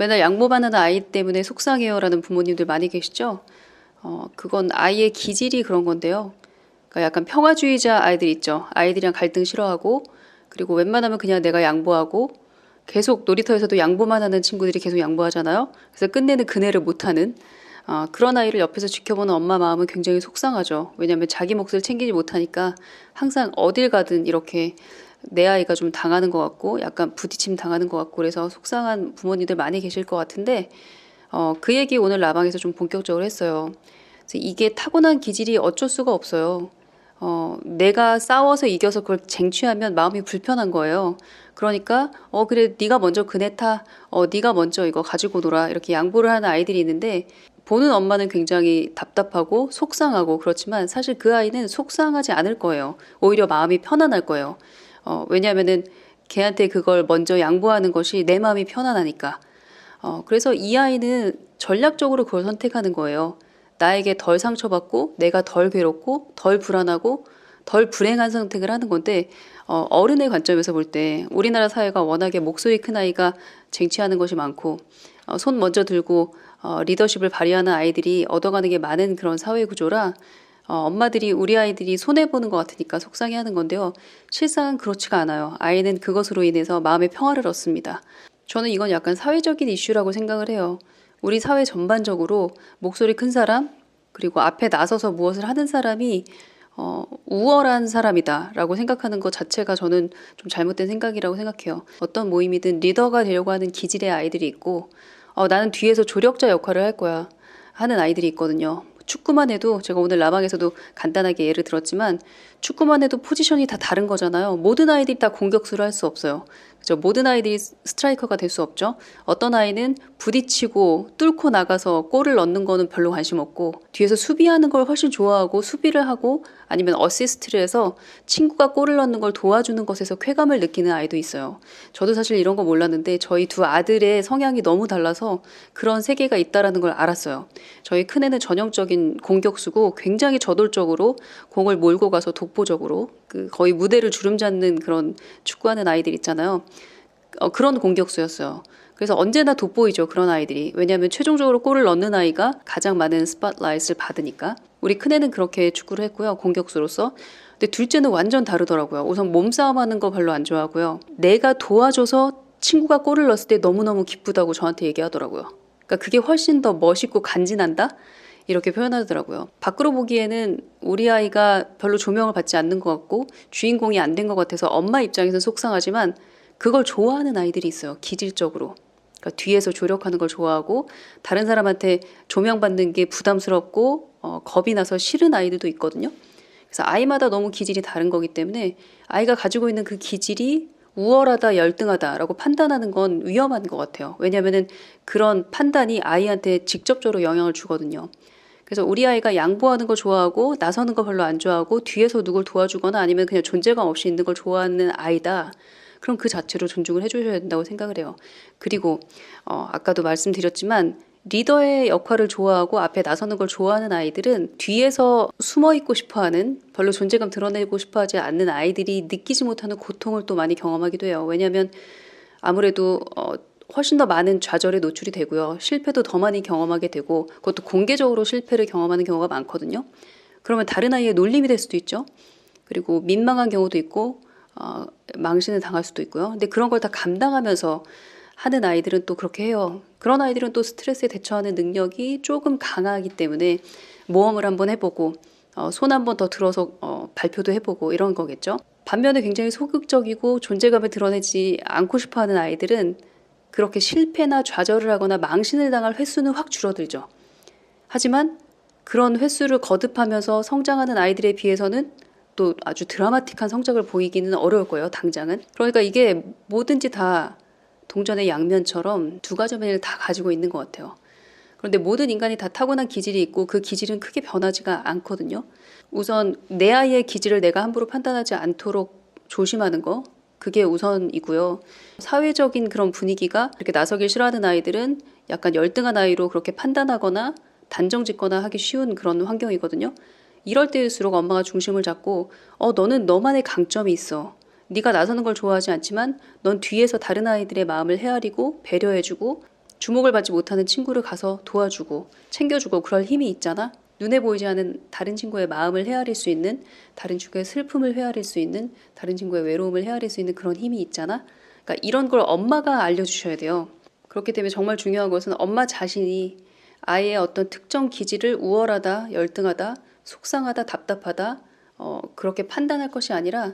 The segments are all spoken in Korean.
맨날 양보받는 아이 때문에 속상해요라는 부모님들 많이 계시죠? 그건 아이의 기질이 그런 건데요. 그러니까 약간 평화주의자 아이들 있죠. 아이들이랑 갈등 싫어하고, 그리고 웬만하면 그냥 내가 양보하고, 계속 놀이터에서도 양보만 하는 친구들이 계속 양보하잖아요. 그래서 끝내는 그네를 못하는 그런 아이를 옆에서 지켜보는 엄마 마음은 굉장히 속상하죠. 왜냐하면 자기 몫을 챙기지 못하니까 항상 어딜 가든 이렇게 내 아이가 좀 당하는 것 같고 약간 부딪힘 당하는 것 같고 그래서 속상한 부모님들 많이 계실 것 같은데 그 얘기 오늘 라방에서 좀 본격적으로 했어요. 그래서 이게 타고난 기질이 어쩔 수가 없어요. 내가 싸워서 이겨서 그걸 쟁취하면 마음이 불편한 거예요. 그러니까 그래 네가 먼저 그네 타, 네가 먼저 이거 가지고 놀아 이렇게 양보를 하는 아이들이 있는데 보는 엄마는 굉장히 답답하고 속상하고 그렇지만 사실 그 아이는 속상하지 않을 거예요. 오히려 마음이 편안할 거예요. 왜냐하면은 걔한테 그걸 먼저 양보하는 것이 내 마음이 편안하니까. 그래서 이 아이는 전략적으로 그걸 선택하는 거예요. 나에게 덜 상처받고 내가 덜 괴롭고 덜 불안하고 덜 불행한 선택을 하는 건데 어른의 관점에서 볼 때 우리나라 사회가 워낙에 목소리 큰 아이가 쟁취하는 것이 많고 손 먼저 들고 리더십을 발휘하는 아이들이 얻어가는 게 많은 그런 사회 구조라 엄마들이 우리 아이들이 손해보는 것 같으니까 속상해하는 건데요. 실상은 그렇지가 않아요. 아이는 그것으로 인해서 마음의 평화를 얻습니다. 저는 이건 약간 사회적인 이슈라고 생각을 해요. 우리 사회 전반적으로 목소리 큰 사람 그리고 앞에 나서서 무엇을 하는 사람이 우월한 사람이다라고 생각하는 것 자체가 저는 좀 잘못된 생각이라고 생각해요. 어떤 모임이든 리더가 되려고 하는 기질의 아이들이 있고 나는 뒤에서 조력자 역할을 할 거야 하는 아이들이 있거든요. 축구만 해도 제가 오늘 라방에서도 간단하게 예를 들었지만 축구만 해도 포지션이 다 다른 거잖아요. 모든 아이들이 다 공격수를 할 수 없어요. 그죠? 모든 아이들이 스트라이커가 될 수 없죠. 어떤 아이는 부딪히고 뚫고 나가서 골을 넣는 거는 별로 관심 없고 뒤에서 수비하는 걸 훨씬 좋아하고 수비를 하고 아니면 어시스트를 해서 친구가 골을 넣는 걸 도와주는 것에서 쾌감을 느끼는 아이도 있어요. 저도 사실 이런 거 몰랐는데 저희 두 아들의 성향이 너무 달라서 그런 세계가 있다라는 걸 알았어요. 저희 큰애는 전형적인 공격수고 굉장히 저돌적으로 공을 몰고 가서 독보적으로 거의 무대를 주름잡는 그런 축구하는 아이들 있잖아요. 그런 공격수였어요. 그래서 언제나 돋보이죠, 그런 아이들이. 왜냐하면 최종적으로 골을 넣는 아이가 가장 많은 스팟라이트를 받으니까. 우리 큰애는 그렇게 축구를 했고요, 공격수로서. 근데 둘째는 완전 다르더라고요. 우선 몸싸움하는 거 별로 안 좋아하고요. 내가 도와줘서 친구가 골을 넣었을 때 너무너무 기쁘다고 저한테 얘기하더라고요. 그러니까 그게 훨씬 더 멋있고 간지난다? 이렇게 표현하더라고요. 밖으로 보기에는 우리 아이가 별로 조명을 받지 않는 것 같고 주인공이 안 된 것 같아서 엄마 입장에서는 속상하지만 그걸 좋아하는 아이들이 있어요. 기질적으로. 그러니까 뒤에서 조력하는 걸 좋아하고 다른 사람한테 조명받는 게 부담스럽고 겁이 나서 싫은 아이들도 있거든요. 그래서 아이마다 너무 기질이 다른 거기 때문에 아이가 가지고 있는 그 기질이 우월하다, 열등하다라고 판단하는 건 위험한 것 같아요. 왜냐하면은 그런 판단이 아이한테 직접적으로 영향을 주거든요. 그래서 우리 아이가 양보하는 거 좋아하고 나서는 거 별로 안 좋아하고 뒤에서 누굴 도와주거나 아니면 그냥 존재감 없이 있는 걸 좋아하는 아이다. 그럼 그 자체로 존중을 해주셔야 된다고 생각을 해요. 그리고 아까도 말씀드렸지만 리더의 역할을 좋아하고 앞에 나서는 걸 좋아하는 아이들은 뒤에서 숨어 있고 싶어하는 별로 존재감 드러내고 싶어하지 않는 아이들이 느끼지 못하는 고통을 또 많이 경험하기도 해요. 왜냐하면 아무래도 훨씬 더 많은 좌절에 노출이 되고요. 실패도 더 많이 경험하게 되고 그것도 공개적으로 실패를 경험하는 경우가 많거든요. 그러면 다른 아이의 놀림이 될 수도 있죠. 그리고 민망한 경우도 있고 망신을 당할 수도 있고요. 근데 그런 걸 다 감당하면서 하는 아이들은 또 그렇게 해요. 그런 아이들은 또 스트레스에 대처하는 능력이 조금 강하기 때문에 모험을 한번 해보고 손 한번 더 들어서 발표도 해보고 이런 거겠죠. 반면에 굉장히 소극적이고 존재감을 드러내지 않고 싶어하는 아이들은 그렇게 실패나 좌절을 하거나 망신을 당할 횟수는 확 줄어들죠. 하지만 그런 횟수를 거듭하면서 성장하는 아이들에 비해서는 또 아주 드라마틱한 성적을 보이기는 어려울 거예요, 당장은. 그러니까 이게 뭐든지 다 동전의 양면처럼 두 가지 면을 다 가지고 있는 것 같아요. 그런데 모든 인간이 다 타고난 기질이 있고 그 기질은 크게 변하지가 않거든요. 우선 내 아이의 기질을 내가 함부로 판단하지 않도록 조심하는 거, 그게 우선이고요. 사회적인 그런 분위기가 이렇게 나서길 싫어하는 아이들은 약간 열등한 아이로 그렇게 판단하거나 단정짓거나 하기 쉬운 그런 환경이거든요. 이럴 때일수록 엄마가 중심을 잡고 너는 너만의 강점이 있어. 네가 나서는 걸 좋아하지 않지만 넌 뒤에서 다른 아이들의 마음을 헤아리고 배려해주고 주목을 받지 못하는 친구를 가서 도와주고 챙겨주고 그럴 힘이 있잖아. 눈에 보이지 않는 다른 친구의 마음을 헤아릴 수 있는, 다른 친구의 슬픔을 헤아릴 수 있는, 다른 친구의 외로움을 헤아릴 수 있는 그런 힘이 있잖아. 그러니까 이런 걸 엄마가 알려주셔야 돼요. 그렇기 때문에 정말 중요한 것은 엄마 자신이 아이의 어떤 특정 기질을 우월하다, 열등하다, 속상하다, 답답하다 그렇게 판단할 것이 아니라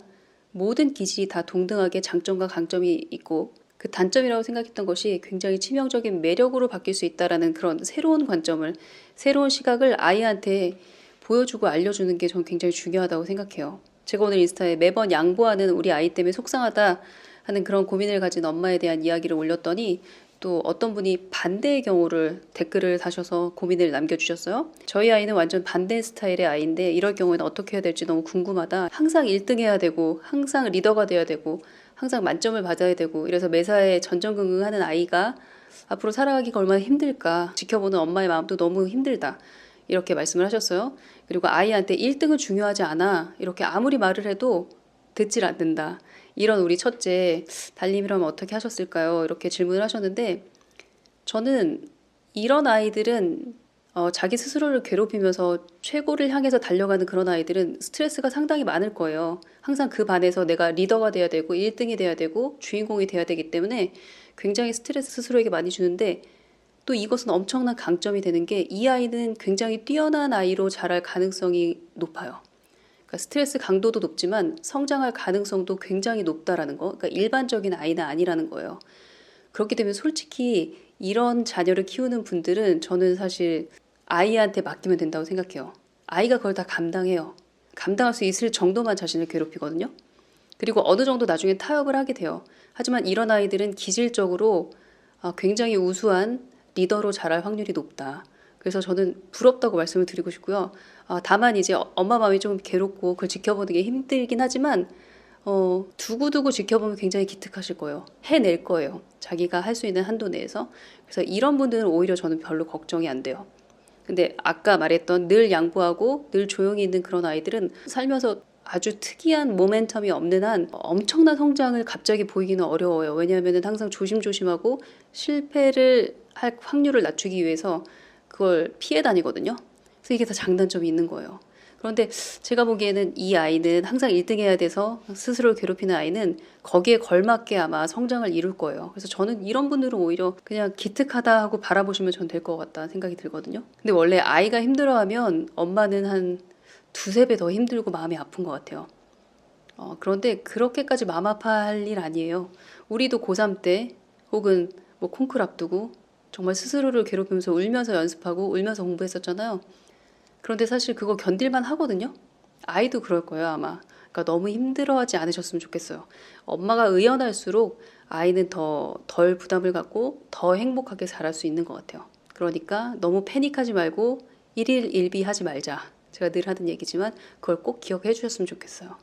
모든 기질이 다 동등하게 장점과 강점이 있고 그 단점이라고 생각했던 것이 굉장히 치명적인 매력으로 바뀔 수 있다라는 그런 새로운 관점을, 새로운 시각을 아이한테 보여주고 알려주는 게 저는 굉장히 중요하다고 생각해요. 제가 오늘 인스타에 매번 양보하는 우리 아이 때문에 속상하다 하는 그런 고민을 가진 엄마에 대한 이야기를 올렸더니 또 어떤 분이 반대의 경우를 댓글을 다셔서 고민을 남겨주셨어요. 저희 아이는 완전 반대 스타일의 아이인데 이럴 경우에는 어떻게 해야 될지 너무 궁금하다. 항상 1등 해야 되고 항상 리더가 돼야 되고 항상 만점을 받아야 되고 이래서 매사에 전전긍긍하는 아이가 앞으로 살아가기가 얼마나 힘들까. 지켜보는 엄마의 마음도 너무 힘들다. 이렇게 말씀을 하셨어요. 그리고 아이한테 1등은 중요하지 않아. 이렇게 아무리 말을 해도 듣질 않는다. 이런 우리 첫째 달님이라면 어떻게 하셨을까요? 이렇게 질문을 하셨는데 저는 이런 아이들은 자기 스스로를 괴롭히면서 최고를 향해서 달려가는 그런 아이들은 스트레스가 상당히 많을 거예요. 항상 그 반에서 내가 리더가 돼야 되고 1등이 돼야 되고 주인공이 돼야 되기 때문에 굉장히 스트레스 스스로에게 많이 주는데 또 이것은 엄청난 강점이 되는 게 이 아이는 굉장히 뛰어난 아이로 자랄 가능성이 높아요. 그러니까 스트레스 강도도 높지만 성장할 가능성도 굉장히 높다라는 거. 그러니까 일반적인 아이는 아니라는 거예요. 그렇기 때문에 솔직히 이런 자녀를 키우는 분들은 저는 사실 아이한테 맡기면 된다고 생각해요. 아이가 그걸 다 감당해요. 감당할 수 있을 정도만 자신을 괴롭히거든요. 그리고 어느 정도 나중에 타협을 하게 돼요. 하지만 이런 아이들은 기질적으로 굉장히 우수한 리더로 자랄 확률이 높다. 그래서 저는 부럽다고 말씀을 드리고 싶고요. 다만 이제 엄마 마음이 좀 괴롭고 그걸 지켜보는 게 힘들긴 하지만 두고두고 지켜보면 굉장히 기특하실 거예요. 해낼 거예요. 자기가 할 수 있는 한도 내에서. 그래서 이런 분들은 오히려 저는 별로 걱정이 안 돼요. 근데 아까 말했던 늘 양보하고 늘 조용히 있는 그런 아이들은 살면서 아주 특이한 모멘텀이 없는 한 엄청난 성장을 갑자기 보이기는 어려워요. 왜냐하면 항상 조심조심하고 실패를 할 확률을 낮추기 위해서 그걸 피해 다니거든요. 그래서 이게 다 장단점이 있는 거예요. 그런데 제가 보기에는 이 아이는 항상 1등 해야 돼서 스스로를 괴롭히는 아이는 거기에 걸맞게 아마 성장을 이룰 거예요. 그래서 저는 이런 분들은 오히려 그냥 기특하다 하고 바라보시면 전 될 것 같다는 생각이 들거든요. 근데 원래 아이가 힘들어하면 엄마는 한 두세 배 더 힘들고 마음이 아픈 것 같아요. 그런데 그렇게까지 마음 아파할 일 아니에요. 우리도 고3 때 혹은 뭐 콩쿨 앞두고 정말 스스로를 괴롭히면서 울면서 연습하고 울면서 공부했었잖아요. 그런데 사실 그거 견딜만 하거든요. 아이도 그럴 거예요, 아마. 그러니까 너무 힘들어하지 않으셨으면 좋겠어요. 엄마가 의연할수록 아이는 더 덜 부담을 갖고 더 행복하게 자랄 수 있는 것 같아요. 그러니까 너무 패닉하지 말고 일일 일비하지 말자. 제가 늘 하는 얘기지만 그걸 꼭 기억해 주셨으면 좋겠어요.